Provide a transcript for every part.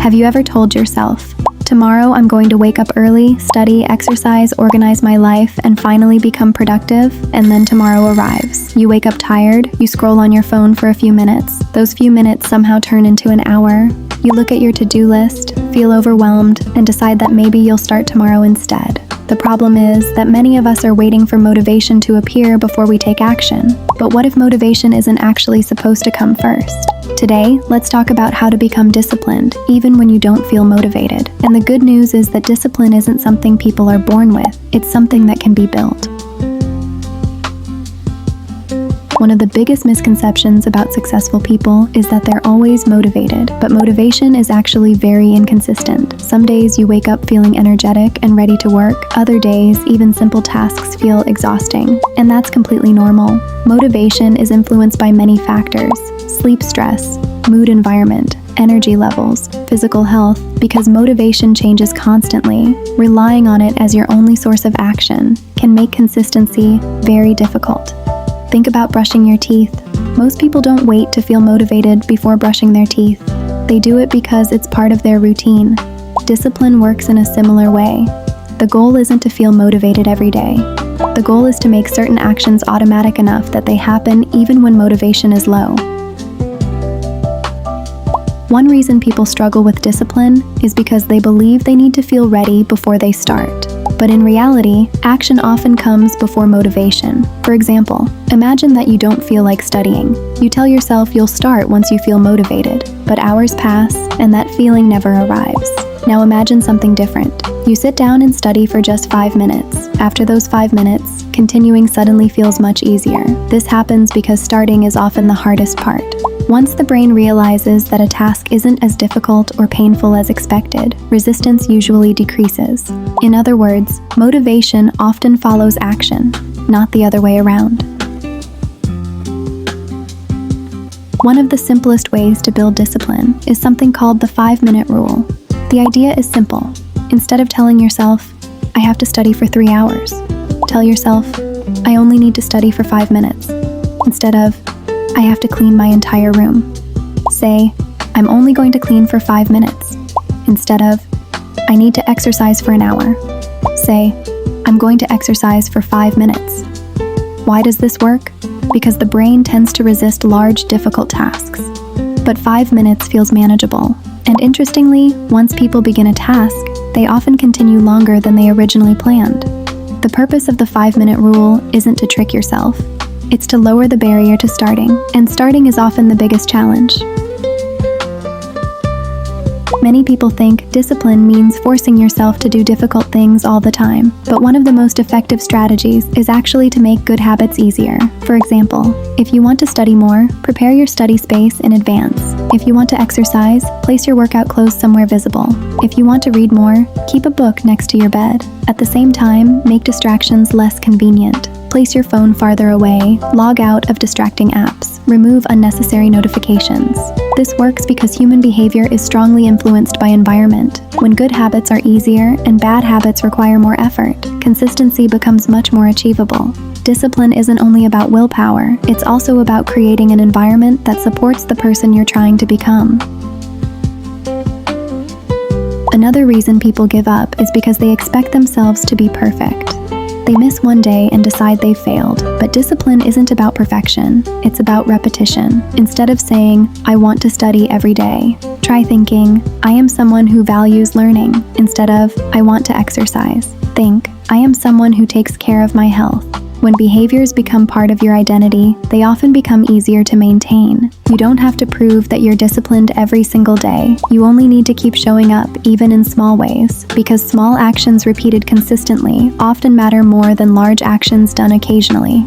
Have you ever told yourself, tomorrow I'm going to wake up early, study, exercise, organize my life, and finally become productive, and then tomorrow arrives. You wake up tired, you scroll on your phone for a few minutes. Those few minutes somehow turn into an hour. You look at your to-do list, feel overwhelmed, and decide that maybe you'll start tomorrow instead. The problem is that many of us are waiting for motivation to appear before we take action. But what if motivation isn't actually supposed to come first? Today, let's talk about how to become disciplined, even when you don't feel motivated. And the good news is that discipline isn't something people are born with, it's something that can be built. One of the biggest misconceptions about successful people is that they're always motivated, but motivation is actually very inconsistent. Some days you wake up feeling energetic and ready to work. Other days, even simple tasks feel exhausting, and that's completely normal. Motivation is influenced by many factors: sleep stress, mood environment, energy levels, physical health. Because motivation changes constantly, relying on it as your only source of action can make consistency very difficult. Think about brushing your teeth. Most people don't wait to feel motivated before brushing their teeth. They do it because it's part of their routine. Discipline works in a similar way. The goal isn't to feel motivated every day. The goal is to make certain actions automatic enough that they happen even when motivation is low. One reason people struggle with discipline is because they believe they need to feel ready before they start. But in reality, action often comes before motivation. For example, imagine that you don't feel like studying. You tell yourself you'll start once you feel motivated, but hours pass and that feeling never arrives. Now imagine something different. You sit down and study for just 5 minutes. After those 5 minutes, continuing suddenly feels much easier. This happens because starting is often the hardest part. Once the brain realizes that a task isn't as difficult or painful as expected, resistance usually decreases. In other words, motivation often follows action, not the other way around. One of the simplest ways to build discipline is something called the 5-minute rule. The idea is simple. Instead of telling yourself, I have to study for 3 hours, tell yourself, I only need to study for 5 minutes. Instead of, I have to clean my entire room, say, I'm only going to clean for 5 minutes. Instead of, I need to exercise for an hour, say, I'm going to exercise for 5 minutes. Why does this work? Because the brain tends to resist large, difficult tasks. But 5 minutes feels manageable. And interestingly, once people begin a task, they often continue longer than they originally planned. The purpose of the 5-minute rule isn't to trick yourself. It's to lower the barrier to starting, and starting is often the biggest challenge. Many people think discipline means forcing yourself to do difficult things all the time, but one of the most effective strategies is actually to make good habits easier. For example, if you want to study more, prepare your study space in advance. If you want to exercise, place your workout clothes somewhere visible. If you want to read more, keep a book next to your bed. At the same time, make distractions less convenient. Place your phone farther away, log out of distracting apps, remove unnecessary notifications. This works because human behavior is strongly influenced by environment. When good habits are easier and bad habits require more effort, consistency becomes much more achievable. Discipline isn't only about willpower, it's also about creating an environment that supports the person you're trying to become. Another reason people give up is because they expect themselves to be perfect. They miss one day and decide they failed, but discipline isn't about perfection, it's about repetition. Instead of saying, I want to study every day, try thinking, I am someone who values learning. Instead of, I want to exercise, think, I am someone who takes care of my health. When behaviors become part of your identity, they often become easier to maintain. You don't have to prove that you're disciplined every single day. You only need to keep showing up, even in small ways, because small actions repeated consistently often matter more than large actions done occasionally.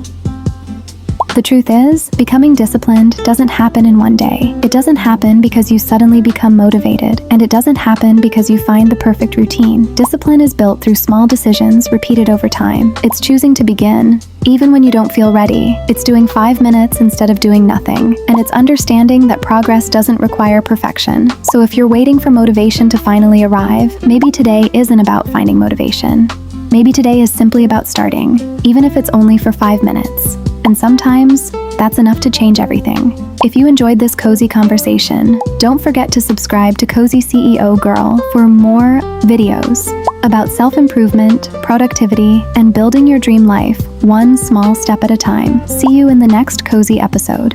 The truth is, becoming disciplined doesn't happen in one day. It doesn't happen because you suddenly become motivated, and it doesn't happen because you find the perfect routine. Discipline is built through small decisions repeated over time. It's choosing to begin, even when you don't feel ready. It's doing 5 minutes instead of doing nothing, and it's understanding that progress doesn't require perfection. So if you're waiting for motivation to finally arrive, maybe today isn't about finding motivation. Maybe today is simply about starting, even if it's only for 5 minutes. And sometimes, that's enough to change everything. If you enjoyed this cozy conversation, don't forget to subscribe to Cozy CEO Girl for more videos about self-improvement, productivity, and building your dream life one small step at a time. See you in the next cozy episode.